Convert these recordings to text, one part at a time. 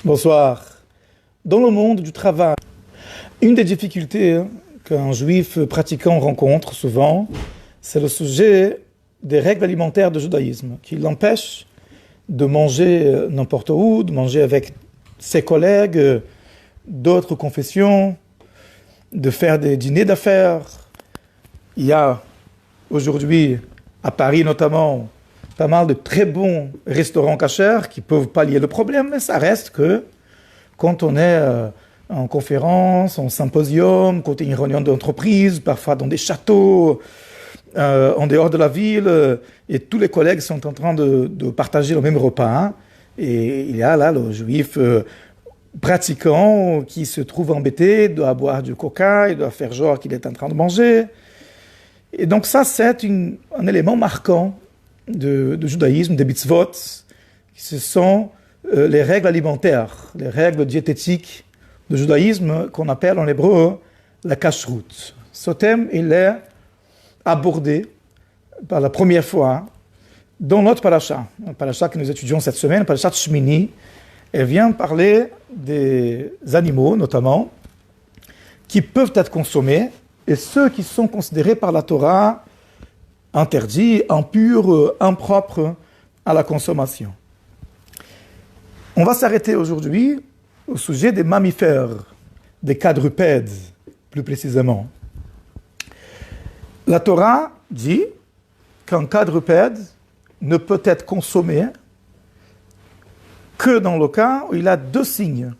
Bonsoir. Dans le monde du travail, une des difficultés qu'un juif pratiquant rencontre souvent, c'est le sujet des règles alimentaires du judaïsme, qui l'empêchent de manger n'importe où, de manger avec ses collègues d'autres confessions, de faire des dîners d'affaires. Il y a aujourd'hui, à Paris notamment, pas mal de très bons restaurants cachers qui peuvent pallier le problème, mais ça reste que quand on est en conférence, en symposium, quand il y a une réunion d'entreprise, parfois dans des châteaux, en dehors de la ville, et tous les collègues sont en train de partager le même repas, et il y a là le juif pratiquant qui se trouve embêté, il doit boire du coca, il doit faire genre qu'il est en train de manger. Et donc ça, c'est un élément marquant de judaïsme, des mitzvot, ce sont les règles alimentaires, les règles diététiques du judaïsme qu'on appelle en hébreu la kashrut. Ce thème, il est abordé par la première fois dans notre paracha, la paracha que nous étudions cette semaine, la paracha de Shmini. Elle vient parler des animaux, notamment, qui peuvent être consommés, et ceux qui sont considérés par la Torah interdits, impurs, impropres à la consommation. On va s'arrêter aujourd'hui au sujet des mammifères, des quadrupèdes, plus précisément. La Torah dit qu'un quadrupède ne peut être consommé que dans le cas où il a deux signes.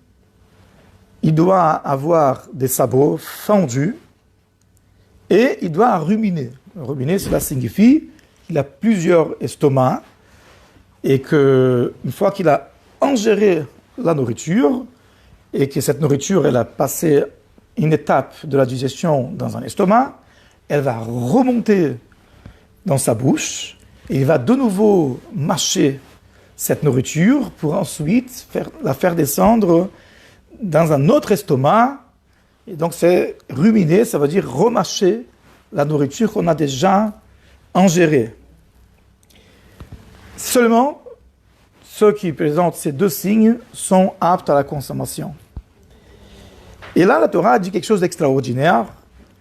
Il doit avoir des sabots fendus et il doit ruminer. Ruminer, cela signifie qu'il a plusieurs estomacs et qu'une fois qu'il a ingéré la nourriture et que cette nourriture elle a passé une étape de la digestion dans un estomac, elle va remonter dans sa bouche et il va de nouveau mâcher cette nourriture pour ensuite la faire descendre dans un autre estomac. Et donc c'est ruminer, ça veut dire remâcher la nourriture qu'on a déjà ingérée. Seulement, ceux qui présentent ces deux signes sont aptes à la consommation. Et là, la Torah dit quelque chose d'extraordinaire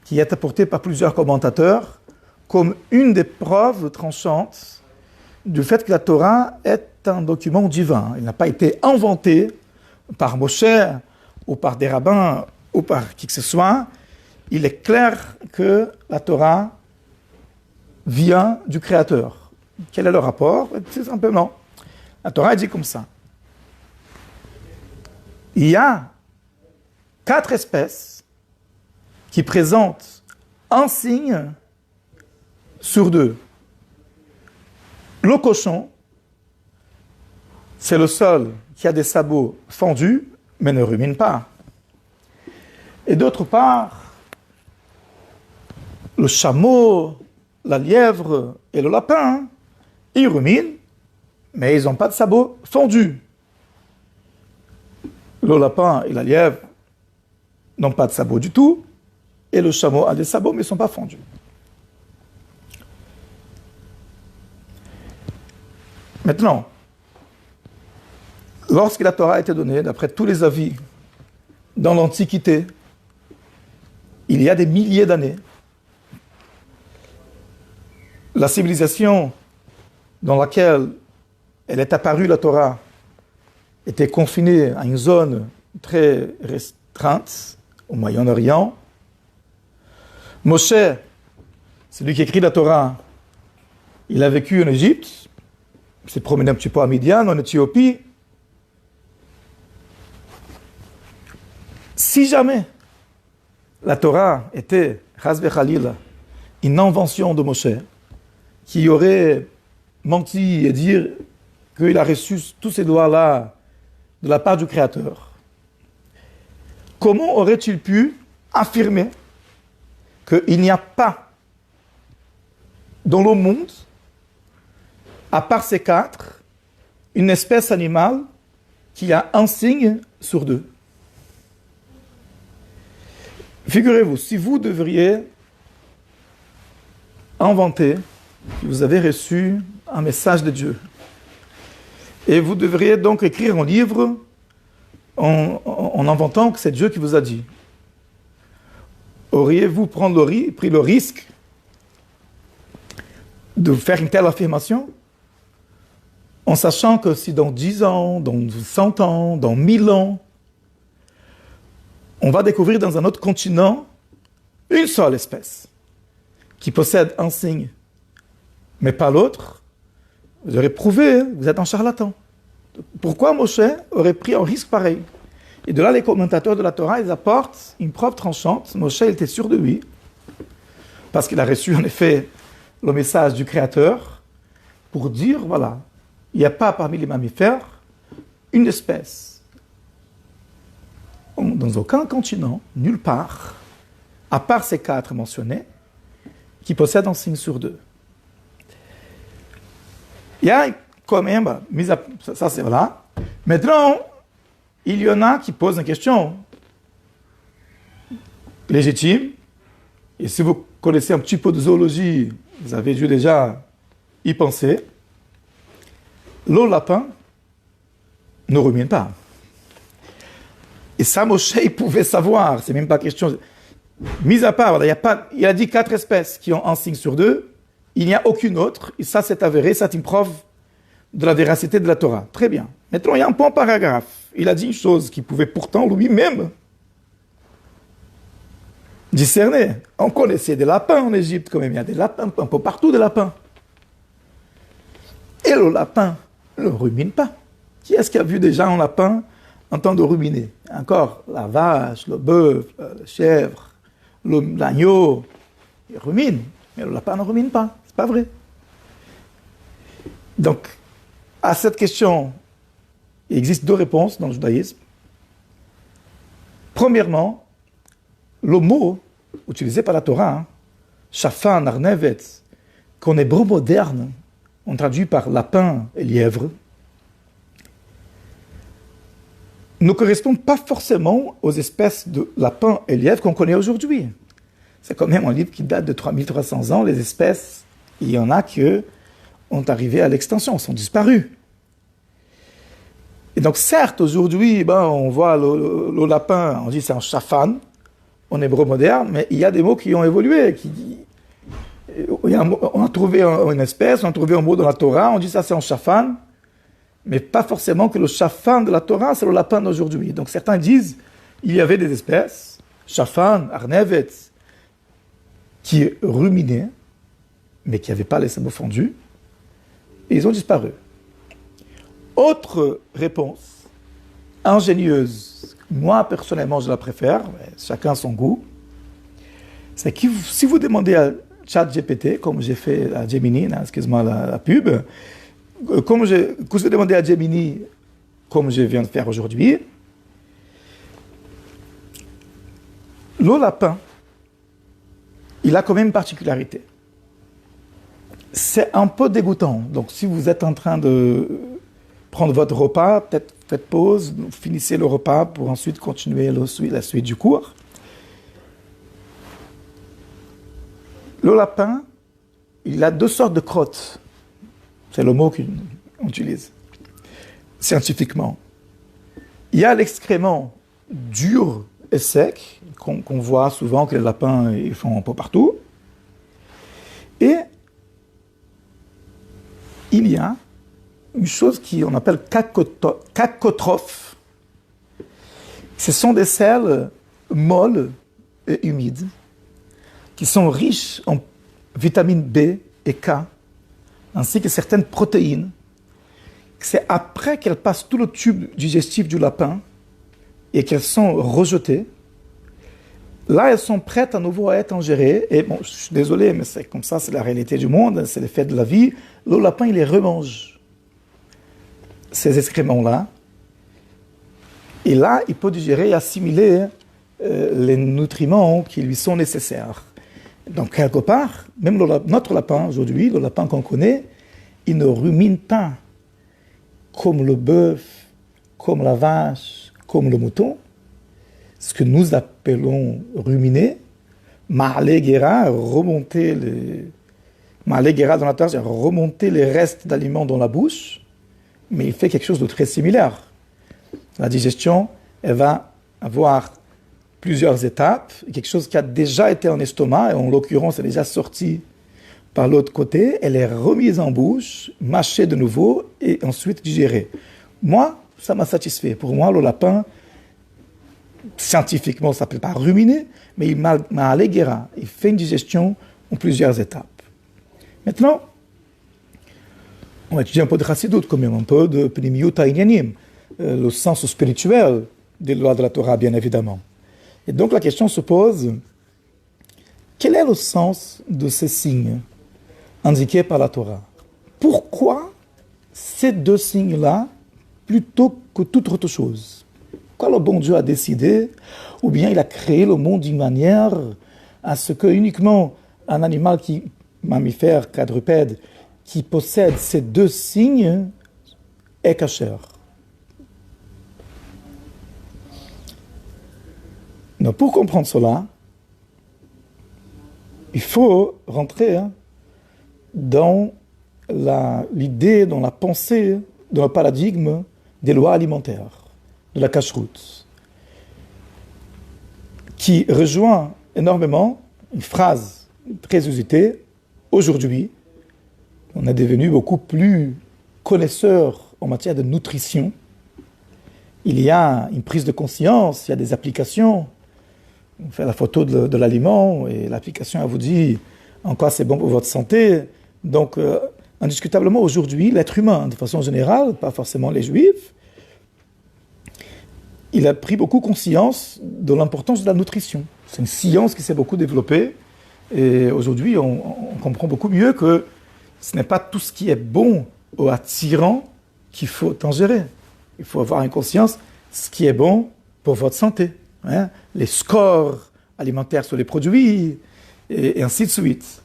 qui est apporté par plusieurs commentateurs comme une des preuves tranchantes du fait que la Torah est un document divin. Il n'a pas été inventé par Moshe ou par des rabbins ou par qui que ce soit. Il est clair que la Torah vient du Créateur. Quel est le rapport? C'est simplement, la Torah dit comme ça. Il y a 4 espèces qui présentent un signe sur 2. Le cochon, c'est le seul qui a des sabots fendus, mais ne rumine pas. Et d'autre part, le chameau, la lièvre et le lapin, ils ruminent, mais ils n'ont pas de sabots fendus. Le lapin et la lièvre n'ont pas de sabots du tout, et le chameau a des sabots, mais ils ne sont pas fendus. Maintenant, lorsque la Torah a été donnée, d'après tous les avis, dans l'Antiquité, il y a des milliers d'années, la civilisation dans laquelle elle est apparue, la Torah, était confinée à une zone très restreinte, au Moyen-Orient. Moshe, celui qui écrit la Torah, il a vécu en Égypte, il s'est promené un petit peu à Midian, en Éthiopie. Si jamais la Torah était, chas v'chalila, une invention de Moshe, qui aurait menti et dire qu'il a reçu tous ces lois-là de la part du Créateur, comment aurait-il pu affirmer qu'il n'y a pas dans le monde, à part ces 4, une espèce animale qui a un signe sur 2? Figurez-vous, si vous devriez inventer que vous avez reçu un message de Dieu, et vous devriez donc écrire un livre en inventant que c'est Dieu qui vous a dit. Auriez-vous pris le risque de faire une telle affirmation en sachant que si dans 10 ans, dans 100 ans, dans 1000 ans, on va découvrir dans un autre continent une seule espèce qui possède un signe, mais pas l'autre, vous aurez prouvé, vous êtes un charlatan. Pourquoi Moshe aurait pris un risque pareil? Et de là, les commentateurs de la Torah, ils apportent une preuve tranchante. Moshe, il était sûr de lui, parce qu'il a reçu en effet le message du Créateur pour dire, voilà, il n'y a pas parmi les mammifères une espèce, dans aucun continent, nulle part, à part ces 4 mentionnés, qui possèdent un signe sur 2. Il y a quand même, ça c'est voilà. Maintenant, il y en a qui posent une question légitime, et si vous connaissez un petit peu de zoologie, vous avez dû déjà y penser. Le lapin ne rumine pas. Et ça, Moshe, il pouvait savoir, c'est même pas question. Mis à part, voilà, il a dit 4 espèces qui ont un signe sur 2, il n'y a aucune autre, et ça c'est avéré, c'est une preuve de la véracité de la Torah. Très bien. Maintenant, il y a un point paragraphe. Il a dit une chose qu'il pouvait pourtant lui-même discerner. On connaissait des lapins en Égypte, quand même. Il y a des lapins, un peu partout des lapins. Et le lapin ne rumine pas. Qui est-ce qui a vu déjà un lapin en train de ruminer? Encore, la vache, le bœuf, la chèvre, l'agneau, il rumine. Mais le lapin ne rumine pas. C'est pas vrai. Donc, à cette question, il existe 2 réponses dans le judaïsme. Premièrement, le mot utilisé par la Torah, shafan, arnevet, qu'en hébreu moderne, on traduit par lapin et lièvre, ne correspond pas forcément aux espèces de lapins et lièvres qu'on connaît aujourd'hui. C'est quand même un livre qui date de 3300 ans. Les espèces, il y en a qui ont arrivé à l'extinction, sont disparus. Et donc certes, aujourd'hui, on voit le lapin, on dit c'est un shafan, en hébreu moderne, mais il y a des mots qui ont évolué. On a trouvé une espèce, on a trouvé un mot dans la Torah, on dit ça c'est un shafan, mais pas forcément que le shafan de la Torah, c'est le lapin d'aujourd'hui. Donc certains disent, il y avait des espèces, shafan, arnevet, qui ruminaient, mais qui n'avaient pas les sabots fendus, et ils ont disparu. Autre réponse, ingénieuse, moi personnellement je la préfère, mais chacun son goût, c'est que si vous demandez à ChatGPT, comme j'ai fait à Gemini, excuse-moi la pub, quand vous demandez à Gemini, comme je viens de faire aujourd'hui, le lapin, il a quand même une particularité. C'est un peu dégoûtant. Donc si vous êtes en train de prendre votre repas, peut-être faites pause, finissez le repas pour ensuite continuer la suite du cours. Le lapin, il a 2 sortes de crottes. C'est le mot qu'on utilise scientifiquement. Il y a l'excrément dur et sec, qu'on voit souvent que les lapins ils font un peu partout. Et il y a une chose qu'on appelle cacotrophes. Ce sont des selles molles et humides qui sont riches en vitamines B et K, ainsi que certaines protéines. C'est après qu'elles passent tout le tube digestif du lapin et qu'elles sont rejetées, là elles sont prêtes à nouveau à être ingérées. Et bon, je suis désolé, mais c'est comme ça, c'est la réalité du monde, c'est l'effet de la vie. Le lapin, il les remange, ces excréments-là. Et là, il peut digérer et assimiler les nutriments qui lui sont nécessaires. Donc, quelque part, même notre lapin aujourd'hui, le lapin qu'on connaît, il ne rumine pas comme le bœuf, comme la vache, comme le mouton. Ce que nous appelons ruminer, ma'ale gera, ma'ale gera dans la terre, c'est remonter les restes d'aliments dans la bouche, mais il fait quelque chose de très similaire. La digestion elle va avoir plusieurs étapes, quelque chose qui a déjà été en estomac, et en l'occurrence, elle est déjà sortie par l'autre côté, elle est remise en bouche, mâchée de nouveau, et ensuite digérée. Moi, ça m'a satisfait. Pour moi, le lapin, scientifiquement, ça ne s'appelle pas ruminer, mais il m'a alléguera. Il fait une digestion en plusieurs étapes. Maintenant, on va étudier un peu de Chassidut, quand même, un peu de Pnimiyut HaInyanim, le sens spirituel des lois de la Torah, bien évidemment. Et donc la question se pose, quel est le sens de ces signes indiqués par la Torah? Pourquoi ces deux signes-là plutôt que toute autre chose? Pourquoi le bon Dieu a décidé, ou bien il a créé le monde d'une manière à ce que uniquement un animal mammifère, quadrupède, qui possède ces deux signes est kasher? Donc, pour comprendre cela, il faut rentrer dans l'idée, dans la pensée, dans le paradigme des lois alimentaires, de la kashrut, qui rejoint énormément une phrase très usitée. Aujourd'hui, on est devenu beaucoup plus connaisseurs en matière de nutrition. Il y a une prise de conscience, il y a des applications. On fait la photo de l'aliment et l'application elle vous dit en quoi c'est bon pour votre santé. Donc, indiscutablement, aujourd'hui, l'être humain, de façon générale, pas forcément les juifs, il a pris beaucoup conscience de l'importance de la nutrition. C'est une science qui s'est beaucoup développée et aujourd'hui, on comprend beaucoup mieux que ce n'est pas tout ce qui est bon ou attirant qu'il faut ingérer. Il faut avoir une conscience de ce qui est bon pour votre santé. Les scores alimentaires sur les produits, et ainsi de suite.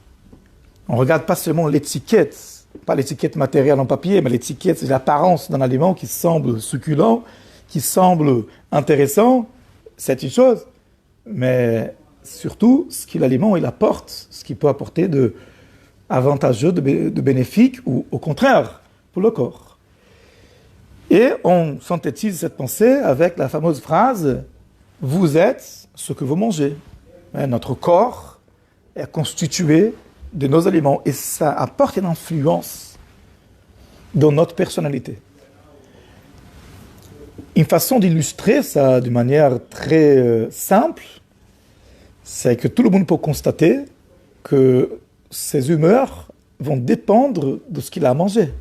On ne regarde pas seulement l'étiquette, pas l'étiquette matérielle en papier, mais l'étiquette, c'est l'apparence d'un aliment qui semble succulent, qui semble intéressant, c'est une chose, mais surtout, ce que l'aliment il apporte, ce qu'il peut apporter de avantageux, de bénéfique, ou au contraire, pour le corps. Et on synthétise cette pensée avec la fameuse phrase « Vous êtes ce que vous mangez ». Notre corps est constitué de nos aliments et ça apporte une influence dans notre personnalité. Une façon d'illustrer ça de manière très simple, c'est que tout le monde peut constater que ses humeurs vont dépendre de ce qu'il a à manger.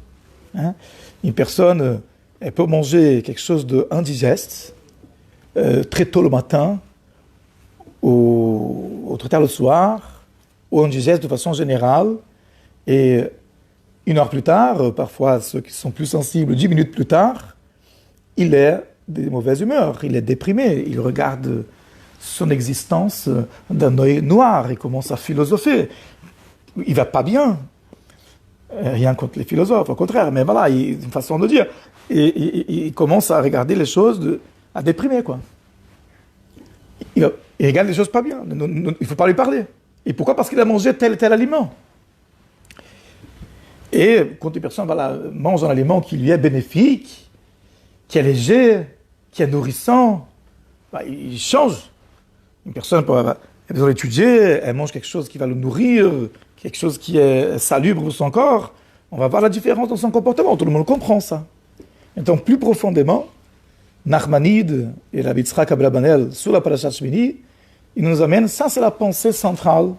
Une personne, elle peut manger quelque chose d'indigeste, très tôt le matin, ou très tard le soir, ou indigeste de façon générale, et une heure plus tard, parfois ceux qui sont plus sensibles, 10 minutes plus tard, il est de mauvaise humeur, il est déprimé, il regarde son existence d'un œil noir, il commence à philosopher, il va pas bien, rien contre les philosophes, au contraire, mais voilà, il une façon de dire, et il commence à regarder les choses à déprimer, quoi. Il regarde les choses pas bien. Il ne faut pas lui parler. Et pourquoi? Parce qu'il a mangé tel aliment. Et quand une personne mange un aliment qui lui est bénéfique, qui est léger, qui est nourrissant, il change. Une personne a besoin d'étudier, elle mange quelque chose qui va le nourrir, quelque chose qui est salubre pour son corps, on va voir la différence dans son comportement. Tout le monde comprend ça. Et donc, plus profondément, Nachmanide et Rabbi Yitzhak Abrabanel sur la Parashat Shmini, ils nous amènent, ça c'est la pensée centrale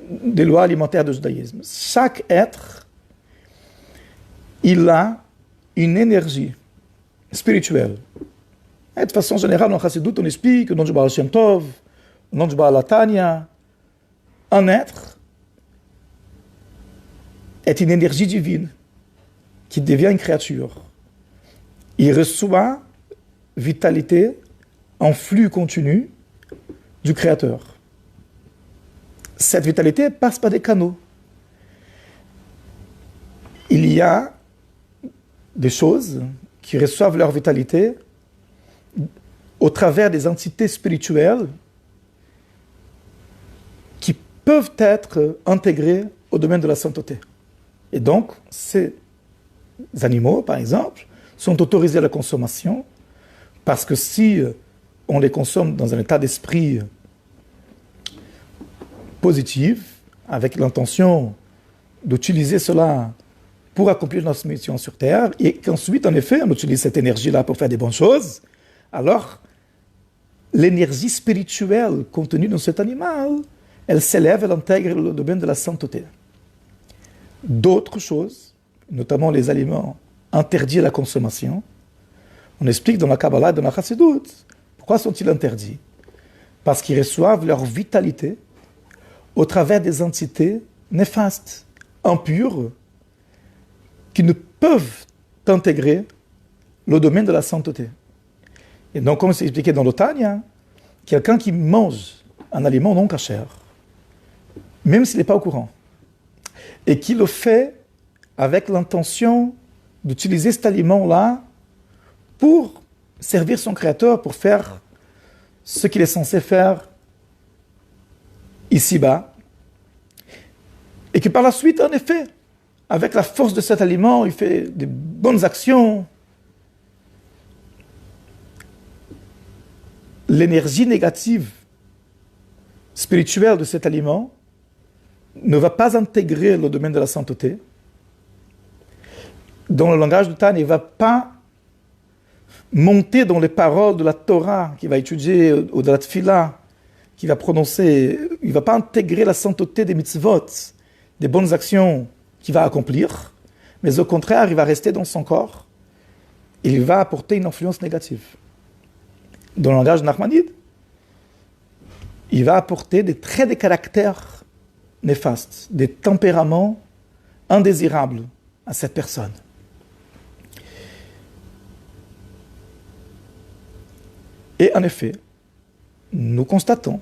des lois alimentaires du judaïsme. Chaque être, il a une énergie spirituelle. Et de façon générale, dans Chassidut, on explique, au nom du Baal Shem Tov, au nom du Baal Hatanya, un être est une énergie divine qui devient une créature. Il reçoit vitalité en flux continu du Créateur. Cette vitalité passe par des canaux. Il y a des choses qui reçoivent leur vitalité au travers des entités spirituelles qui peuvent être intégrées au domaine de la sainteté. Et donc, ces animaux, par exemple, sont autorisés à la consommation Parce que si on les consomme dans un état d'esprit positif, avec l'intention d'utiliser cela pour accomplir notre mission sur Terre, et qu'ensuite, en effet, on utilise cette énergie-là pour faire des bonnes choses, alors l'énergie spirituelle contenue dans cet animal, elle s'élève, elle intègre le domaine de la sainteté. D'autres choses, notamment les aliments interdits à la consommation, on explique dans la Kabbalah et dans la Chassidut, pourquoi sont-ils interdits? Parce qu'ils reçoivent leur vitalité au travers des entités néfastes, impures, qui ne peuvent intégrer le domaine de la sainteté. Et donc, comme c'est expliqué dans l'Otania, quelqu'un qui mange un aliment non cachère, même s'il n'est pas au courant, et qui le fait avec l'intention d'utiliser cet aliment-là pour servir son Créateur, pour faire ce qu'il est censé faire ici-bas, et que par la suite, en effet, avec la force de cet aliment, il fait des bonnes actions. L'énergie négative spirituelle de cet aliment ne va pas intégrer le domaine de la sainteté. Dans le langage du Tan, il ne va pas monter dans les paroles de la Torah qu'il va étudier ou de la Tfila qu'il va prononcer. Il ne va pas intégrer la sainteté des mitzvot, des bonnes actions qu'il va accomplir, mais au contraire, il va rester dans son corps et il va apporter une influence négative. Dans le langage nachmanide, il va apporter des traits de caractère néfastes, des tempéraments indésirables à cette personne. Et en effet, nous constatons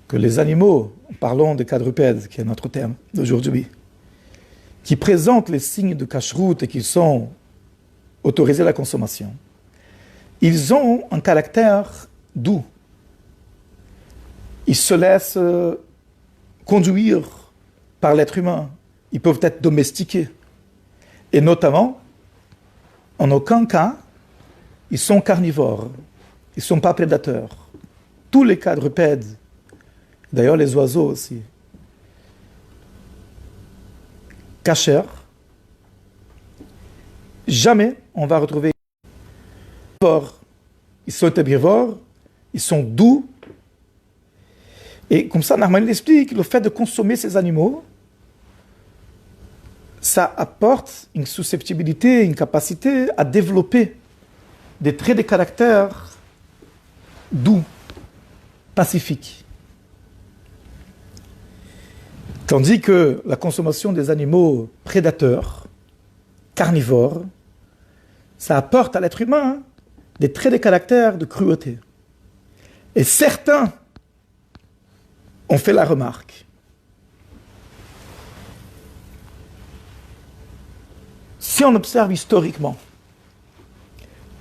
que les animaux, parlons des quadrupèdes, qui est notre thème d'aujourd'hui, qui présentent les signes de cacheroute et qui sont autorisés à la consommation, ils ont un caractère doux. Ils se laissent conduire par l'être humain. Ils peuvent être domestiqués. Et notamment, en aucun cas, ils sont carnivores. Ils ne sont pas prédateurs. Tous les quadrupèdes, d'ailleurs les oiseaux aussi, cachers, jamais on va retrouver herbivores. Ils sont herbivores, ils sont doux. Et comme ça, Nachmanides explique, le fait de consommer ces animaux, ça apporte une susceptibilité, une capacité à développer des traits de caractère doux, pacifiques. Tandis que la consommation des animaux prédateurs, carnivores, ça apporte à l'être humain des traits de caractère de cruauté. Et certains ont fait la remarque. Si on observe historiquement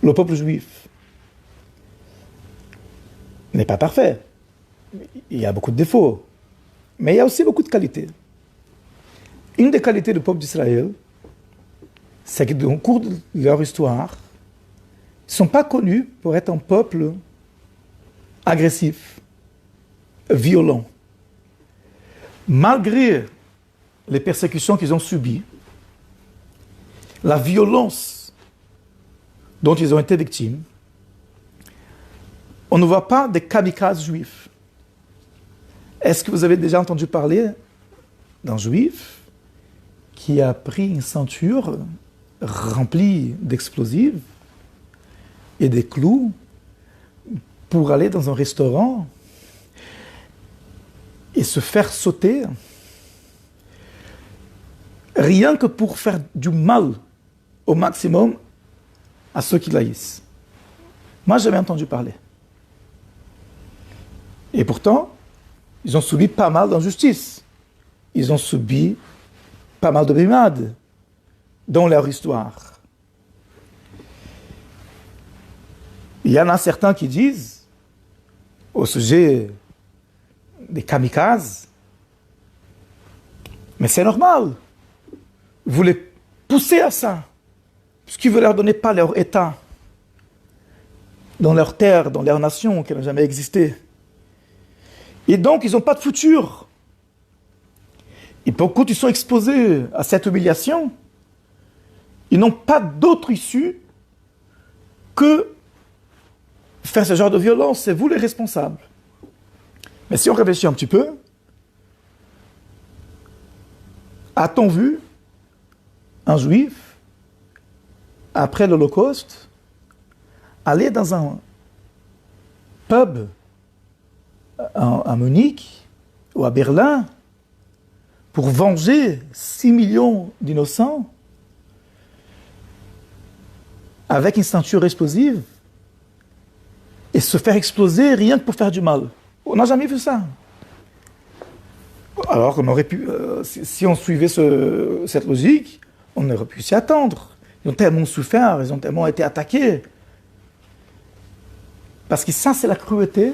le peuple juif n'est pas parfait. Il y a beaucoup de défauts. Mais il y a aussi beaucoup de qualités. Une des qualités du peuple d'Israël, c'est qu'au cours de leur histoire, ils ne sont pas connus pour être un peuple agressif, violent. Malgré les persécutions qu'ils ont subies, la violence dont ils ont été victimes, on ne voit pas des kamikazes juifs. Est-ce que vous avez déjà entendu parler d'un juif qui a pris une ceinture remplie d'explosifs et des clous pour aller dans un restaurant et se faire sauter rien que pour faire du mal au maximum à ceux qui l'haïssent? Moi, j'ai jamais entendu parler. Et pourtant, ils ont subi pas mal d'injustices. Ils ont subi pas mal de brimades dans leur histoire. Il y en a certains qui disent, au sujet des kamikazes, mais c'est normal. Vous les poussez à ça, puisqu'ils ne veulent leur donner pas leur état. dans leur terre, dans leur nation, qui n'a jamais existé. Et donc, ils n'ont pas de futur. Et quand ils sont exposés à cette humiliation, ils n'ont pas d'autre issue que faire ce genre de violence. C'est vous les responsables. Mais si on réfléchit un petit peu, a-t-on vu un juif, après l'Holocauste, aller dans un pub à Munich ou à Berlin pour venger 6 millions d'innocents avec une ceinture explosive et se faire exploser rien que pour faire du mal? On n'a jamais vu ça. Alors qu'on aurait pu, si on suivait cette logique, on aurait pu s'y attendre. Ils ont tellement souffert, ils ont tellement été attaqués. Parce que ça, c'est la cruauté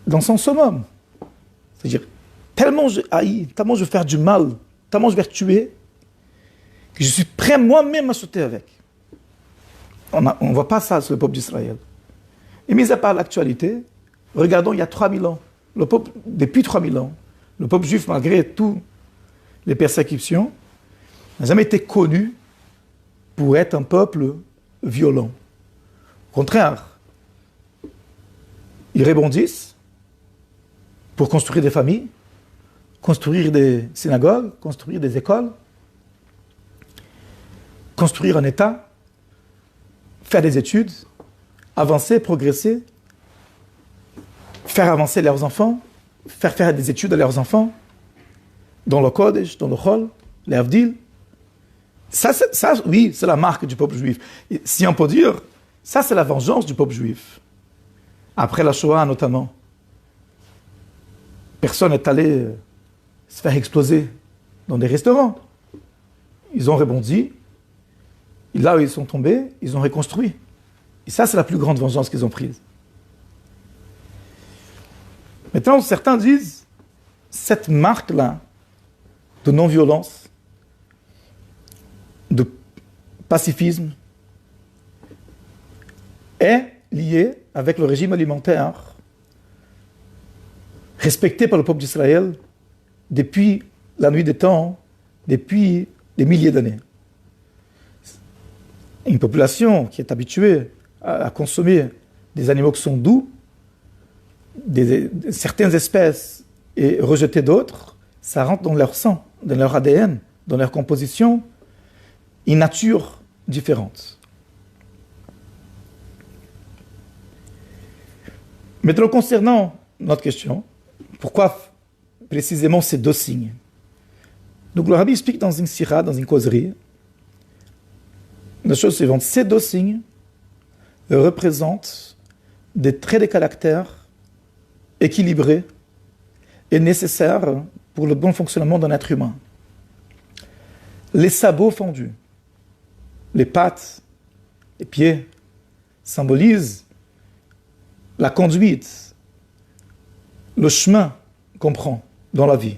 dans son summum. C'est-à-dire, tellement je haïs, tellement je veux faire du mal, tellement je vais tuer, que je suis prêt moi-même à sauter avec. On ne voit pas ça sur le peuple d'Israël. Et mis à part l'actualité, regardons il y a 3000 ans, le peuple, depuis 3000 ans, le peuple juif, malgré toutes les persécutions, n'a jamais été connu pour être un peuple violent. Au contraire, ils rebondissent pour construire des familles, construire des synagogues, construire des écoles, construire un État, faire des études, avancer, progresser, faire avancer leurs enfants, faire des études à leurs enfants, dans le Kodesh, dans le Chol, les Avdil. Ça, oui, c'est la marque du peuple juif. Et si on peut dire, ça, c'est la vengeance du peuple juif. Après la Shoah, notamment. Personne n'est allé se faire exploser dans des restaurants. Ils ont rebondi. Et là où ils sont tombés, ils ont reconstruit. Et ça, c'est la plus grande vengeance qu'ils ont prise. Maintenant, certains disent, cette marque-là de non-violence, de pacifisme, est liée avec le régime alimentaire respecté par le peuple d'Israël depuis la nuit des temps, depuis des milliers d'années. Une population qui est habituée à consommer des animaux qui sont doux, certaines espèces et rejeter d'autres, ça rentre dans leur sang, dans leur ADN, dans leur composition, une nature différente. Maintenant, concernant notre question, pourquoi précisément ces deux signes? Donc le rabbi explique dans une sira, dans une causerie, la chose suivante: ces deux signes représentent des traits de caractère équilibrés et nécessaires pour le bon fonctionnement d'un être humain. Les sabots fendus, les pattes, les pieds, symbolisent la conduite, le chemin qu'on prend dans la vie.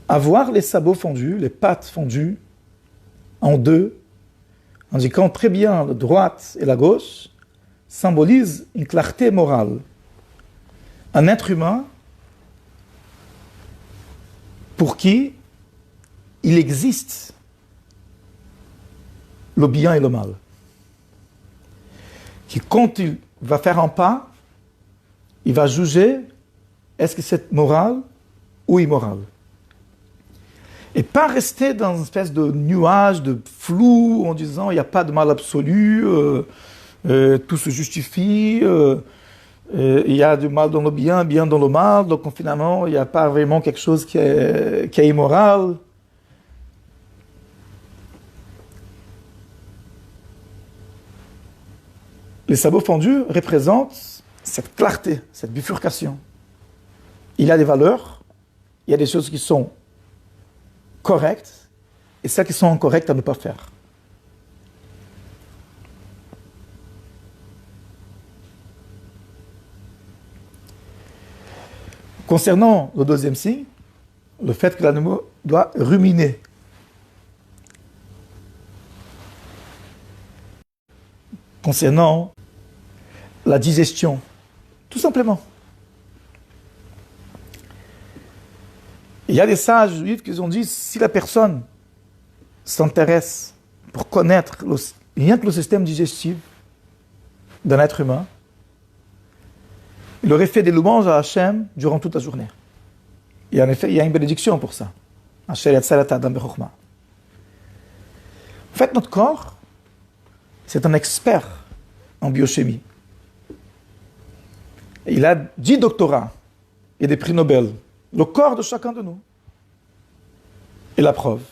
Avoir les sabots fendus, les pattes fendues en deux, indiquant très bien la droite et la gauche, symbolise une clarté morale. Un être humain pour qui il existe le bien et le mal. Qui, quand il va faire un pas, il va juger est-ce que c'est moral ou immoral. Et pas rester dans une espèce de nuage, de flou, en disant il n'y a pas de mal absolu, tout se justifie, il y a du mal dans le bien, bien dans le mal, donc finalement il n'y a pas vraiment quelque chose qui est immoral. Les sabots fendus représentent cette clarté, cette bifurcation. Il y a des valeurs, il y a des choses qui sont correctes et celles qui sont incorrectes à ne pas faire. Concernant le deuxième signe, le fait que l'animal doit ruminer. concernant la digestion, tout simplement. Il y a des sages juifs qui ont dit, si la personne s'intéresse pour connaître rien que le système digestif d'un être humain, il aurait fait des louanges à Hachem durant toute la journée. Et en effet, il y a une bénédiction pour ça. En fait, notre corps, c'est un expert en biochimie. Il a 10 doctorats et des prix Nobel. Le corps de chacun de nous. Et la preuve,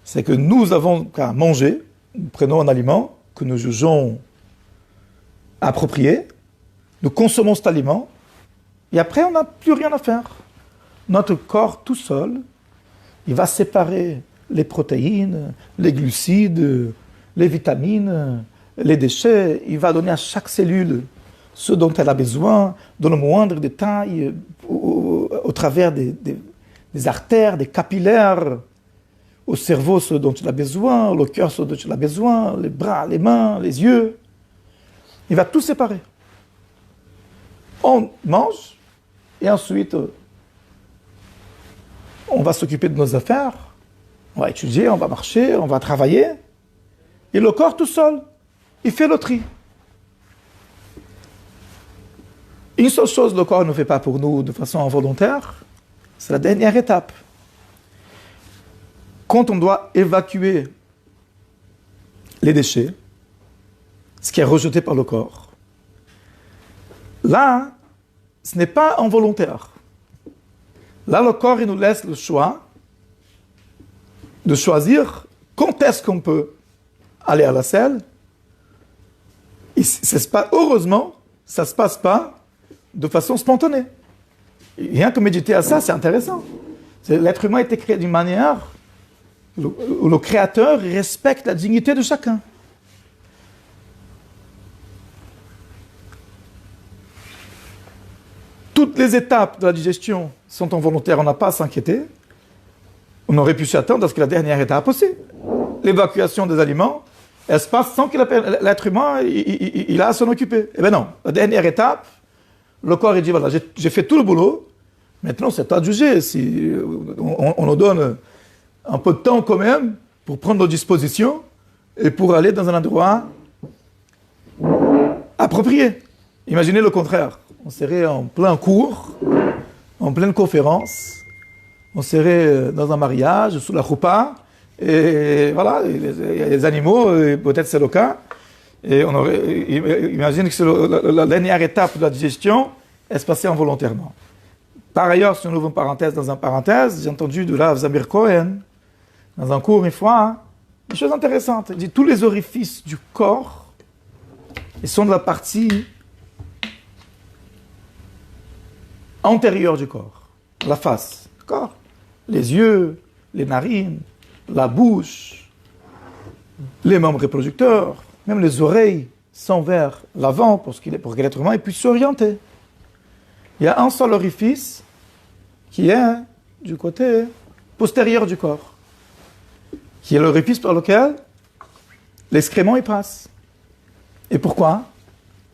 c'est que nous avons qu'à manger, nous prenons un aliment que nous jugeons approprié, nous consommons cet aliment, et après on n'a plus rien à faire. Notre corps tout seul, il va séparer les protéines, les glucides, les vitamines, les déchets, il va donner à chaque cellule ce dont elle a besoin, dans le moindre détail, au travers des artères, des capillaires, au cerveau ce dont il a besoin, le cœur ce dont il a besoin, les bras, les mains, les yeux. Il va tout séparer. On mange et ensuite on va s'occuper de nos affaires, on va étudier, on va marcher, on va travailler. Et le corps tout seul, il fait le tri. Une seule chose le corps ne fait pas pour nous de façon involontaire, c'est la dernière étape. Quand on doit évacuer les déchets, ce qui est rejeté par le corps, là, ce n'est pas involontaire. Là, le corps, il nous laisse le choix de choisir quand est-ce qu'on peut aller à la selle. Et heureusement, ça ne se passe pas de façon spontanée. Et rien que méditer à ça, c'est intéressant. L'être humain a été créé d'une manière où le Créateur respecte la dignité de chacun. Toutes les étapes de la digestion sont involontaires, on n'a pas à s'inquiéter. On aurait pu s'attendre à ce que la dernière étape aussi, l'évacuation des aliments, elle se passe sans que l'être humain il a à s'en occuper. Eh bien non, la dernière étape, le corps il dit voilà, j'ai fait tout le boulot, maintenant c'est à juger. Si on nous donne un peu de temps quand même pour prendre nos dispositions et pour aller dans un endroit approprié. Imaginez le contraire. On serait en plein cours, en pleine conférence, on serait dans un mariage, sous la choupa, et voilà, il y a des animaux, peut-être c'est le cas, et on imagine que c'est la dernière étape de la digestion, elle se passait involontairement. Par ailleurs, si on ouvre une parenthèse dans une parenthèse, j'ai entendu de Rav Zamir Cohen, dans un cours une fois, une chose intéressante, il dit tous les orifices du corps, ils sont de la partie antérieure du corps, la face, d'accord ? Les yeux, les narines, la bouche, les membres reproducteurs, même les oreilles sont vers l'avant pour que l'être humain puisse s'orienter. Il y a un seul orifice qui est du côté postérieur du corps, qui est l'orifice par lequel l'excrément y passe. Et pourquoi ?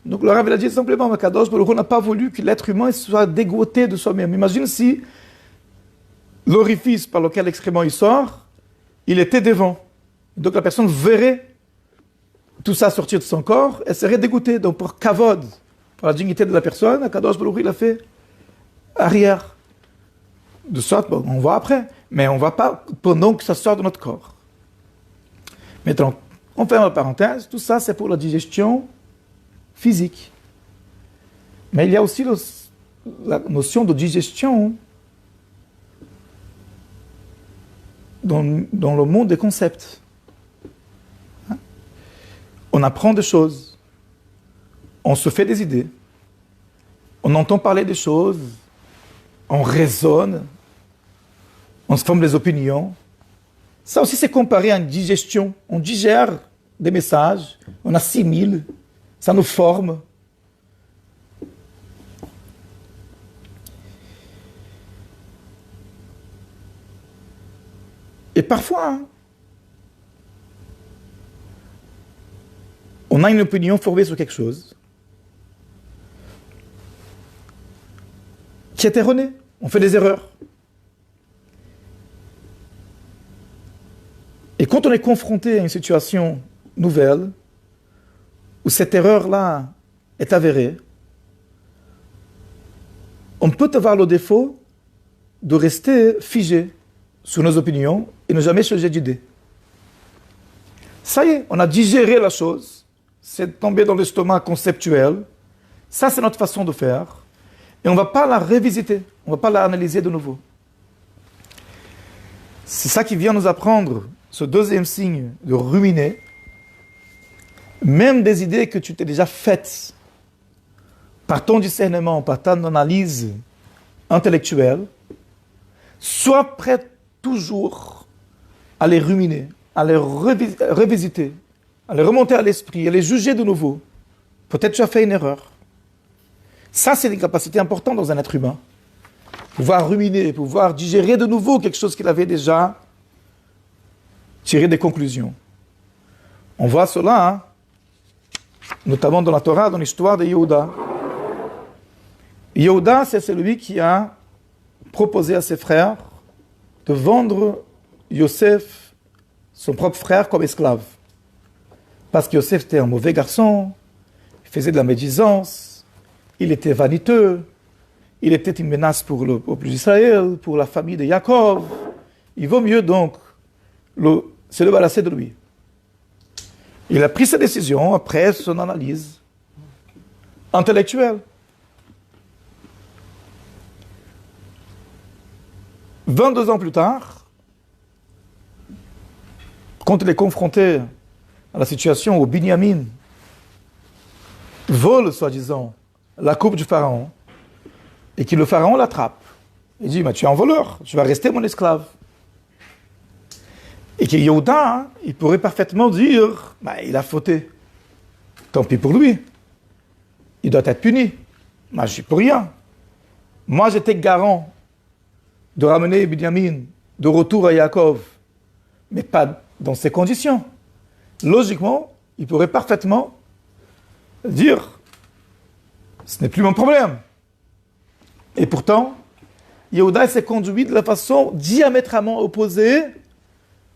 Donc le Rav a dit simplement, Makadosh Baruch Hu n'a pas voulu que l'être humain soit dégoûté de soi-même. Imagine si l'orifice par lequel l'excrément il sort, il était devant. Donc la personne verrait tout ça sortir de son corps, elle serait dégoûtée. Donc pour kavod, pour la dignité de la personne, Kadosh Baruch Hu il a fait arrière. De sorte, bon, on voit après, mais on ne voit pas pendant que ça sort de notre corps. Maintenant, on ferme la parenthèse, tout ça c'est pour la digestion physique. Mais il y a aussi la notion de digestion dans le monde des concepts. On apprend des choses, on se fait des idées, on entend parler des choses, on raisonne, on se forme des opinions. Ça aussi c'est comparé à une digestion. On digère des messages, on assimile, ça nous forme. Et parfois, On a une opinion formée sur quelque chose qui est erronée. On fait des erreurs. Et quand on est confronté à une situation nouvelle, où cette erreur-là est avérée, on peut avoir le défaut de rester figé sur nos opinions et ne jamais changer d'idée. Ça y est, on a digéré la chose, c'est tombé dans l'estomac conceptuel, ça c'est notre façon de faire, et on ne va pas la revisiter, on ne va pas la analyser de nouveau. C'est ça qui vient nous apprendre, ce deuxième signe de ruminer, même des idées que tu t'es déjà faites par ton discernement, par ton analyse intellectuelle, sois prêt toujours à les ruminer, à les revisiter, à les remonter à l'esprit, à les juger de nouveau. Peut-être tu as fait une erreur. Ça, c'est une capacité importante dans un être humain. Pouvoir ruminer, pouvoir digérer de nouveau quelque chose qu'il avait déjà tiré des conclusions. On voit cela, notamment dans la Torah, dans l'histoire de Yehuda. Yehuda, c'est celui qui a proposé à ses frères de vendre Yosef, son propre frère, comme esclave. Parce que Yosef était un mauvais garçon, il faisait de la médisance, il était vaniteux, il était une menace pour le peuple d'Israël, pour la famille de Jacob. Il vaut mieux donc se débarrasser de lui. Il a pris sa décision après son analyse intellectuelle. 22 ans plus tard, quand il est confronté à la situation où Binyamin vole, soi-disant, la coupe du pharaon, et que le pharaon l'attrape, il dit, tu es un voleur, tu vas rester mon esclave. Et que Yehuda, il pourrait parfaitement dire, il a fauté. Tant pis pour lui. Il doit être puni. Je suis pour rien. Moi, j'étais garant de ramener Binyamin de retour à Yaakov, mais pas dans ces conditions. Logiquement, il pourrait parfaitement dire, ce n'est plus mon problème. Et pourtant, Yehuda s'est conduit de la façon diamétralement opposée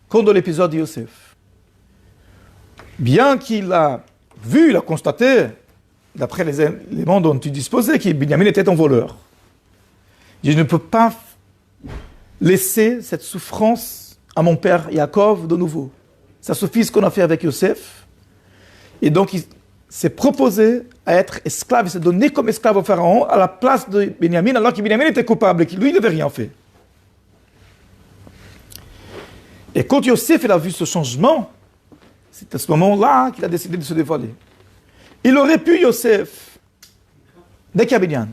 comme dans l'épisode de Yosef. Bien qu'il a vu, il a constaté, d'après les éléments dont il disposait, que Binyamin était un voleur. Je ne peux pas laisser cette souffrance à mon père Yaakov de nouveau. Ça suffit ce qu'on a fait avec Yosef. Et donc, il s'est proposé à être esclave, il s'est donné comme esclave au pharaon à la place de Binyamin, alors que Binyamin était coupable et que lui, il n'avait rien fait. Et quand Yosef a vu ce changement, c'est à ce moment-là qu'il a décidé de se dévoiler. Il aurait pu, Yosef, dès qu'il y a Binyamin,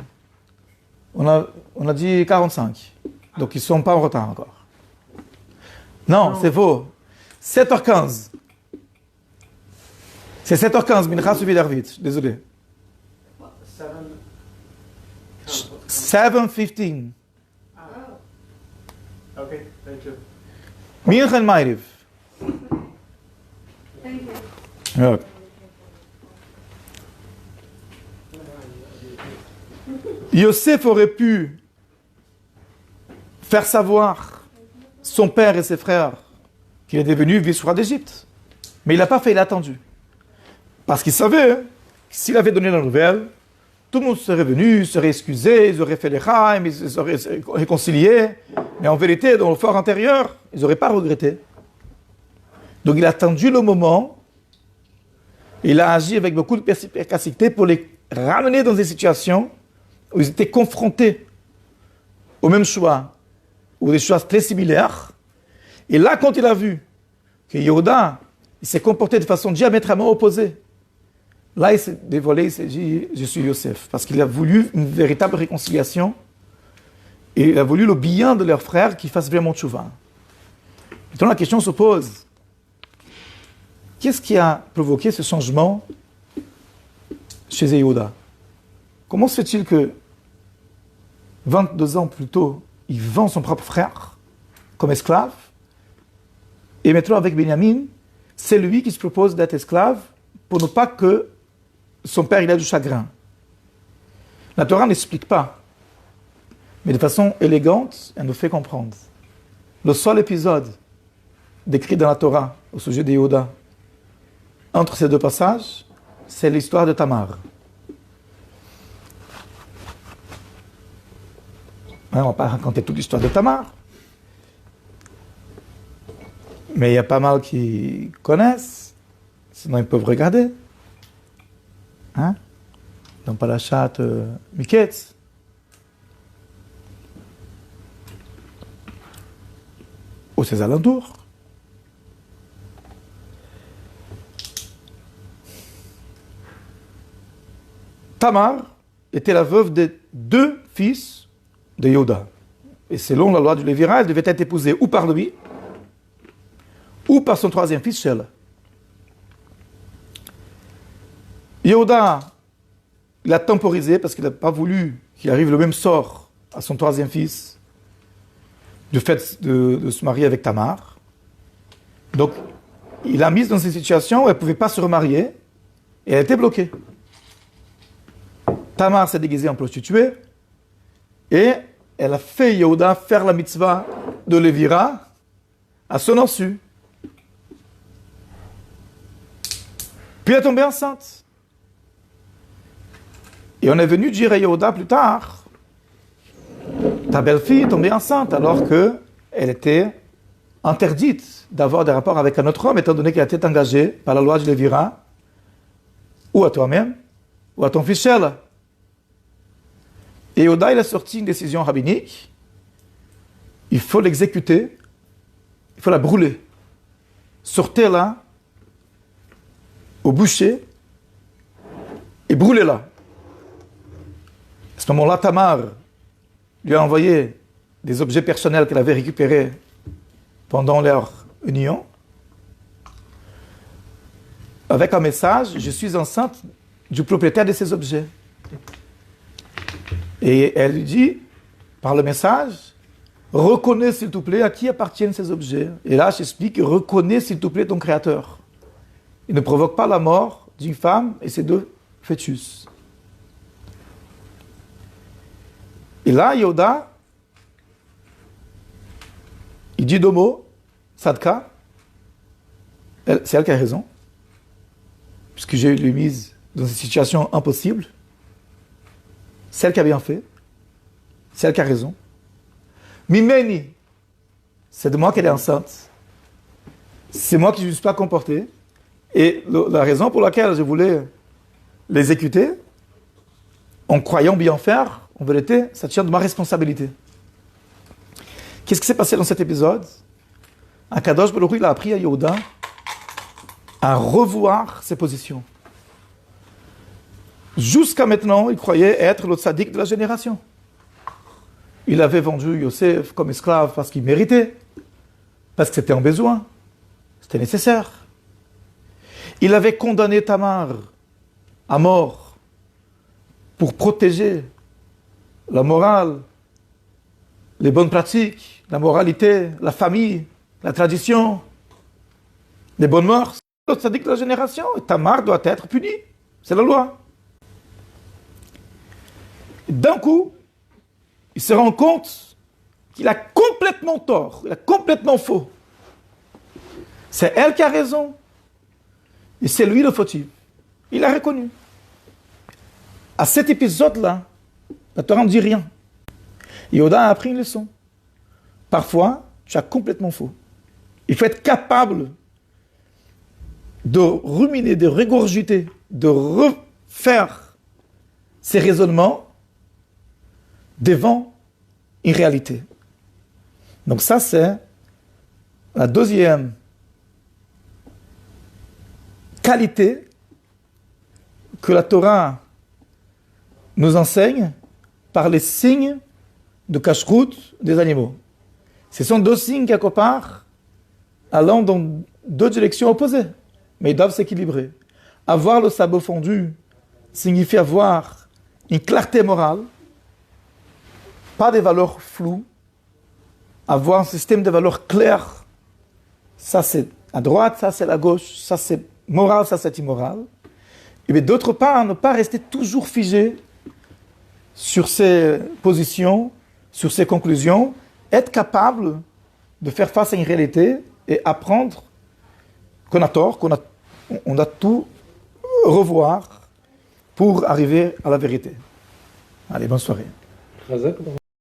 on a dit 45, donc ils ne sont pas en retard encore. Non, c'est faux. 7h15. C'est 7h15, Mincha suivi d'Arvit, désolé. 7:15. Ok, thank you. Mincha and Ma'ariv. Ouais. Yosef aurait pu faire savoir son père et ses frères qu'il est devenu vice-roi d'Égypte. Mais il n'a pas fait, il a attendu. Parce qu'il savait que s'il avait donné la nouvelle, tout le monde serait venu, serait excusé, ils auraient fait les chaim, ils se seraient réconciliés. Mais en vérité, dans le fort intérieur, ils n'auraient pas regretté. Donc il a attendu le moment, il a agi avec beaucoup de perspicacité pour les ramener dans des situations où ils étaient confrontés au même choix, ou des choix très similaires. Et là, quand il a vu que Yehuda, il s'est comporté de façon diamétralement opposée, là, il s'est dévoilé, il s'est dit, je suis Yosef. Parce qu'il a voulu une véritable réconciliation, et il a voulu le bien de leur frère qui fasse vraiment tchouva. Maintenant, la question se pose, qu'est-ce qui a provoqué ce changement chez Yehuda? Comment se fait-il que 22 ans plus tôt, il vend son propre frère comme esclave, et maintenant avec Binyamin, c'est lui qui se propose d'être esclave pour ne pas que son père il ait du chagrin. La Torah n'explique pas, mais de façon élégante, elle nous fait comprendre. Le seul épisode décrit dans la Torah au sujet de Yehuda, entre ces deux passages, c'est l'histoire de Tamar. On ne va pas raconter toute l'histoire de Tamar, mais il y a pas mal qui connaissent, sinon ils peuvent regarder. Hein? Dans Parashat Miketz. Ou ses alentours. Tamar était la veuve de 2 fils de Yehuda. Et selon la loi du Lévira, elle devait être épousée ou par lui, ou par son 3e fils, Shela. Yehuda, il a temporisé parce qu'il n'a pas voulu qu'il arrive le même sort à son 3e fils du fait de se marier avec Tamar. Donc, il l'a mise dans une situation où elle ne pouvait pas se remarier et elle était bloquée. Tamar s'est déguisée en prostituée et elle a fait Yehuda faire la mitzvah de Lévira à son insu. Puis elle est tombée enceinte. Et on est venu dire à Yehuda plus tard, ta belle-fille est tombée enceinte alors qu'elle était interdite d'avoir des rapports avec un autre homme étant donné qu'elle était engagée par la loi de Lévira ou à toi-même ou à ton fils Shela. Et Yehuda, il a sorti une décision rabbinique. Il faut l'exécuter. Il faut la brûler. Sortez-la au bûcher et brûlez-la. À ce moment-là, Tamar lui a envoyé des objets personnels qu'elle avait récupérés pendant leur union avec un message, je suis enceinte du propriétaire de ces objets. Et elle lui dit, par le message, reconnais s'il te plaît à qui appartiennent ces objets. Et là, j'explique, reconnais s'il te plaît ton créateur. Il ne provoque pas la mort d'une femme et ses 2 fœtus. Et là, Yehuda, il dit 2 mots, Sadka, c'est elle qui a raison, puisque j'ai lui mise dans une situation impossible. C'est elle qui a bien fait. C'est elle qui a raison. Mimeni, c'est de moi qu'elle est enceinte. C'est moi qui ne me suis pas comporté. Et la raison pour laquelle je voulais l'exécuter, en croyant bien faire, en vérité, ça tient de ma responsabilité. Qu'est-ce qui s'est passé dans cet épisode? Akadosh Baruch Hu, il a appris à Yehuda à revoir ses positions. Jusqu'à maintenant, il croyait être le tzaddik de la génération. Il avait vendu Yosef comme esclave parce qu'il méritait, parce que c'était en besoin, c'était nécessaire. Il avait condamné Tamar à mort pour protéger la morale, les bonnes pratiques, la moralité, la famille, la tradition, les bonnes mœurs. Le tzaddik de la génération, et Tamar doit être puni. C'est la loi. D'un coup, il se rend compte qu'il a complètement tort, il a complètement faux. C'est elle qui a raison, et c'est lui le fautif. Il a reconnu. À cet épisode-là, la Torah ne dit rien. Yehuda a appris une leçon. Parfois, tu as complètement faux. Il faut être capable de ruminer, de régurgiter, de refaire ses raisonnements devant une réalité. Donc ça, c'est la 2e qualité que la Torah nous enseigne par les signes de cache-croûte des animaux. Ce sont 2 signes quelque part allant dans 2 directions opposées, mais ils doivent s'équilibrer. Avoir le sabot fondu signifie avoir une clarté morale, pas des valeurs floues, avoir un système de valeurs claires. Ça c'est à droite, ça c'est à gauche, ça c'est moral, ça c'est immoral. Et d'autre part, ne pas rester toujours figé sur ses positions, sur ses conclusions, être capable de faire face à une réalité et apprendre qu'on a tort, on a tout revoir pour arriver à la vérité. Allez, bonne soirée.